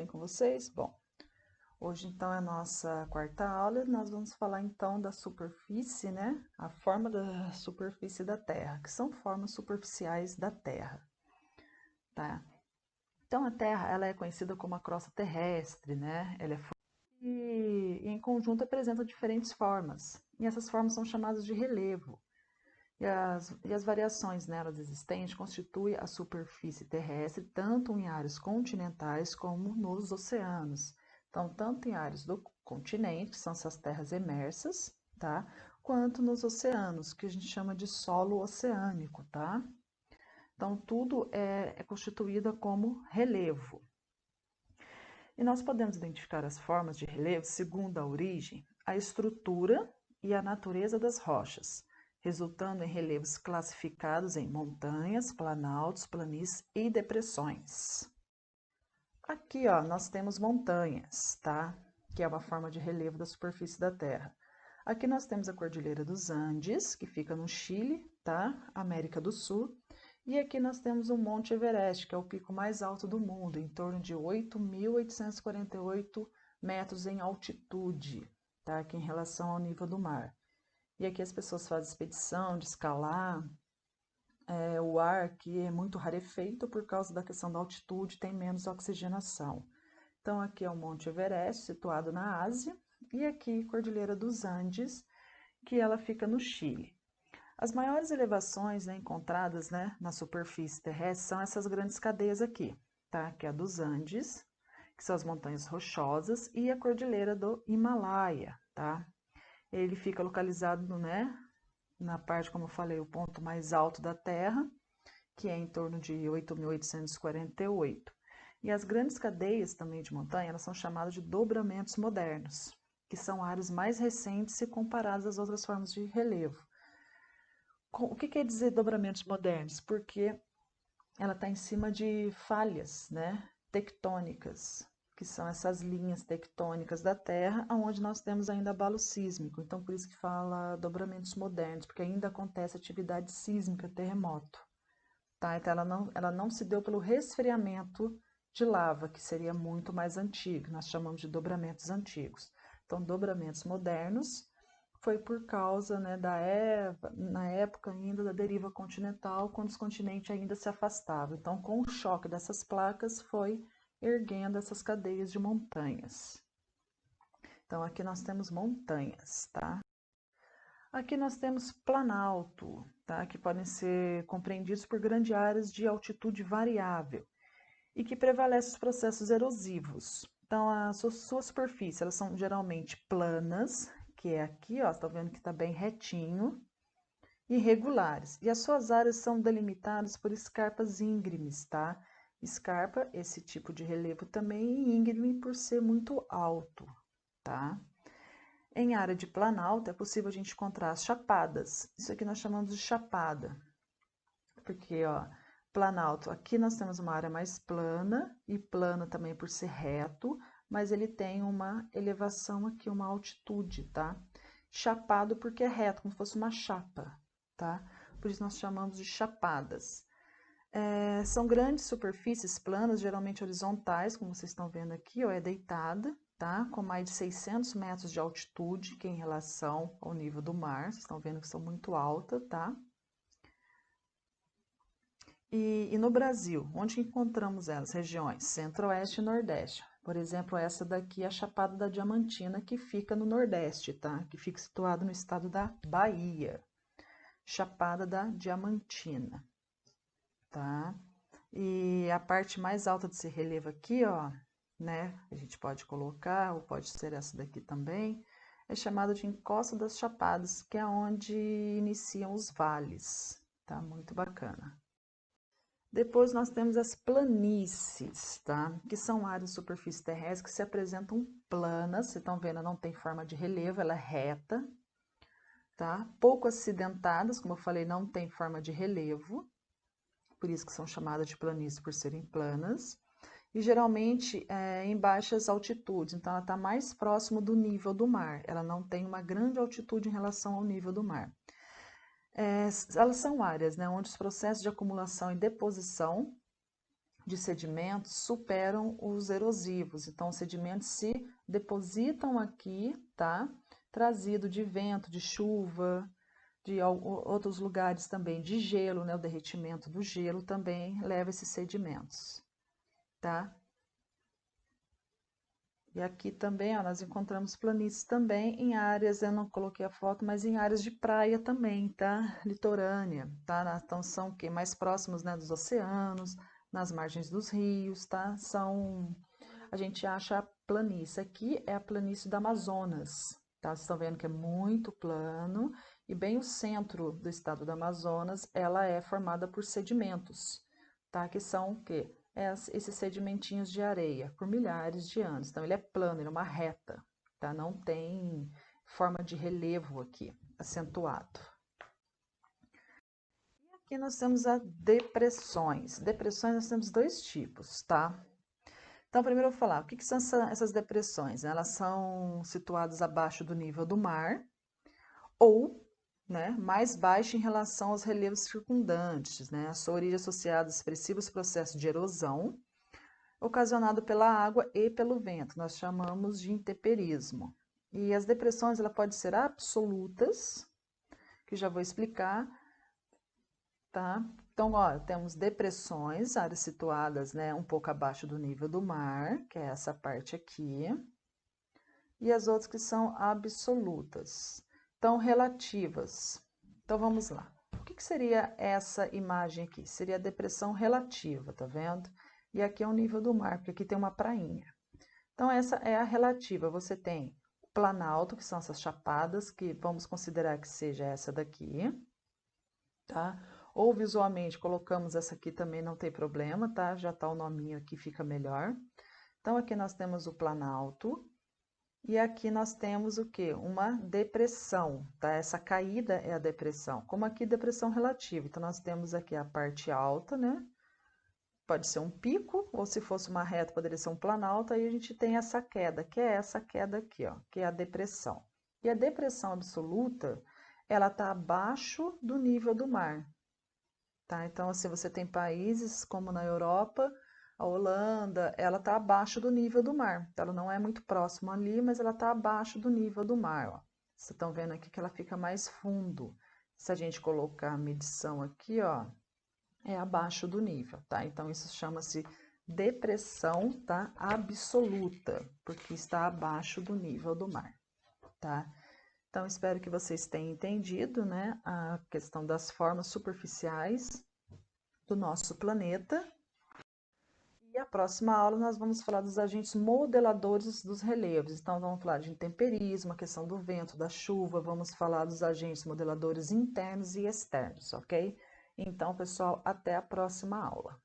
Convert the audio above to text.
bem com vocês? Bom, hoje então é a nossa quarta aula, nós vamos falar então da superfície, né? A forma da superfície da Terra, que são formas superficiais da Terra, tá? Então a Terra, ela é conhecida como a crosta terrestre, né? Ela é e em conjunto apresenta diferentes formas, e essas formas são chamadas de relevo. E as variações nelas existentes constituem a superfície terrestre tanto em áreas continentais como nos oceanos. Então, tanto em áreas do continente, que são essas terras emersas, tá? Quanto nos oceanos, que a gente chama de solo oceânico, tá? Então, tudo é constituído como relevo. E nós podemos identificar as formas de relevo segundo a origem, a estrutura e a natureza das rochas, resultando em relevos classificados em montanhas, planaltos, planícies e depressões. Aqui, ó, nós temos montanhas, tá? Que é uma forma de relevo da superfície da Terra. Aqui nós temos a Cordilheira dos Andes, que fica no Chile, tá? América do Sul. E aqui nós temos o Monte Everest, que é o pico mais alto do mundo, em torno de 8.848 metros em altitude, tá? Aqui em relação ao nível do mar. E aqui as pessoas fazem expedição de escalar. O ar aqui é muito rarefeito por causa da questão da altitude, tem menos oxigenação. Então aqui é o Monte Everest, situado na Ásia, e aqui Cordilheira dos Andes, que ela fica no Chile. As maiores elevações, né, encontradas, né, na superfície terrestre são essas grandes cadeias aqui, tá? Que é a dos Andes, que são as montanhas rochosas, e a Cordilheira do Himalaia, tá? Ele fica localizado, né, na parte, como eu falei, o ponto mais alto da Terra, que é em torno de 8.848. E as grandes cadeias também de montanha, elas são chamadas de dobramentos modernos, que são áreas mais recentes se comparadas às outras formas de relevo. O que quer dizer dobramentos modernos? Porque ela está em cima de falhas, né, tectônicas, que são essas linhas tectônicas da Terra, onde nós temos ainda abalo sísmico. Então, por isso que fala dobramentos modernos, porque ainda acontece atividade sísmica, terremoto. Tá? Então, ela não se deu pelo resfriamento de lava, que seria muito mais antigo. Nós chamamos de dobramentos antigos. Então, dobramentos modernos foi por causa, né, na época ainda da deriva continental, quando os continentes ainda se afastavam. Então, com o choque dessas placas, foi erguendo essas cadeias de montanhas. Então, aqui nós temos montanhas, tá? Aqui nós temos planalto, tá? Que podem ser compreendidos por grandes áreas de altitude variável e que prevalecem os processos erosivos. Então, a sua superfície, elas são geralmente planas, que é aqui, ó, estão vendo que está bem retinho, e regulares. E as suas áreas são delimitadas por escarpas íngremes, tá? Escarpa, esse tipo de relevo também, e íngreme por ser muito alto, tá? Em área de planalto é possível a gente encontrar as chapadas. Isso aqui nós chamamos de chapada, porque, ó, planalto, aqui nós temos uma área mais plana, e plano também por ser reto, mas ele tem uma elevação aqui, uma altitude, tá? Chapado porque é reto, como se fosse uma chapa, tá? Por isso nós chamamos de chapadas. São grandes superfícies planas, geralmente horizontais, como vocês estão vendo aqui, ó, é deitada, tá? Com mais de 600 metros de altitude, que é em relação ao nível do mar, vocês estão vendo que são muito altas, tá? E no Brasil, onde encontramos elas? Regiões Centro-Oeste e Nordeste. Por exemplo, essa daqui é a Chapada da Diamantina, que fica no Nordeste, tá? Que fica situado no estado da Bahia. Chapada da Diamantina, tá? E a parte mais alta desse relevo aqui, ó, né? A gente pode colocar, ou pode ser essa daqui também, é chamada de Encosta das Chapadas, que é onde iniciam os vales, tá? Muito bacana. Depois nós temos as planícies, tá? Que são áreas de superfície terrestre que se apresentam planas, vocês estão vendo, não tem forma de relevo, ela é reta, tá? Pouco acidentadas, como eu falei, não tem forma de relevo, por isso que são chamadas de planícies por serem planas, e geralmente em baixas altitudes, então ela está mais próximo do nível do mar, ela não tem uma grande altitude em relação ao nível do mar. Elas são áreas, né, onde os processos de acumulação e deposição de sedimentos superam os erosivos. Então, os sedimentos se depositam aqui, tá? Trazido de vento, de chuva, de outros lugares também, de gelo, né? O derretimento do gelo também leva esses sedimentos, tá? E aqui também, ó, nós encontramos planícies também em áreas, eu não coloquei a foto, mas em áreas de praia também, tá? Litorânea, tá? Então são o quê? Mais próximos, né, dos oceanos, nas margens dos rios, tá? A gente acha a planície. Aqui é a planície do Amazonas, tá? Vocês estão vendo que é muito plano e bem o centro do estado do Amazonas, ela é formada por sedimentos, tá? Que são o quê? Esses sedimentinhos de areia por milhares de anos. Então, ele é plano, ele é uma reta, tá? Não tem forma de relevo aqui, acentuado. E aqui nós temos as depressões. Depressões nós temos dois tipos, tá? Então, primeiro eu vou falar, o que são essas depressões? Elas são situadas abaixo do nível do mar ou, né, mais baixo em relação aos relevos circundantes, né? A sua origem associada a expressivos processos de erosão, ocasionado pela água e pelo vento. Nós chamamos de intemperismo. E as depressões, ela pode ser absolutas, que já vou explicar, tá? Então, ó, temos depressões, áreas situadas, né, um pouco abaixo do nível do mar, que é essa parte aqui, e as outras que são absolutas. Então, relativas. Então, vamos lá. O que seria essa imagem aqui? Seria a depressão relativa, tá vendo? E aqui é o nível do mar, porque aqui tem uma prainha. Então, essa é a relativa. Você tem o planalto, que são essas chapadas, que vamos considerar que seja essa daqui, tá? Ou visualmente colocamos essa aqui também, não tem problema, tá? Já tá o nominho aqui, fica melhor. Então, aqui nós temos o planalto. E aqui nós temos o quê? Uma depressão, tá? Essa caída é a depressão. Como aqui, depressão relativa. Então, nós temos aqui a parte alta, né? Pode ser um pico, ou se fosse uma reta, poderia ser um planalto. Aí a gente tem essa queda, que é essa queda aqui, ó, que é a depressão. E a depressão absoluta, ela tá abaixo do nível do mar, tá? Então, assim, você tem países como na Europa, a Holanda, ela está abaixo do nível do mar. Ela não é muito próxima ali, mas ela está abaixo do nível do mar, ó. Vocês estão vendo aqui que ela fica mais fundo. Se a gente colocar a medição aqui, ó, é abaixo do nível, tá? Então, isso chama-se depressão, tá? Absoluta, porque está abaixo do nível do mar, tá? Então, espero que vocês tenham entendido, né, a questão das formas superficiais do nosso planeta. E a próxima aula nós vamos falar dos agentes modeladores dos relevos. Então, vamos falar de intemperismo, a questão do vento, da chuva, vamos falar dos agentes modeladores internos e externos, ok? Então, pessoal, até a próxima aula.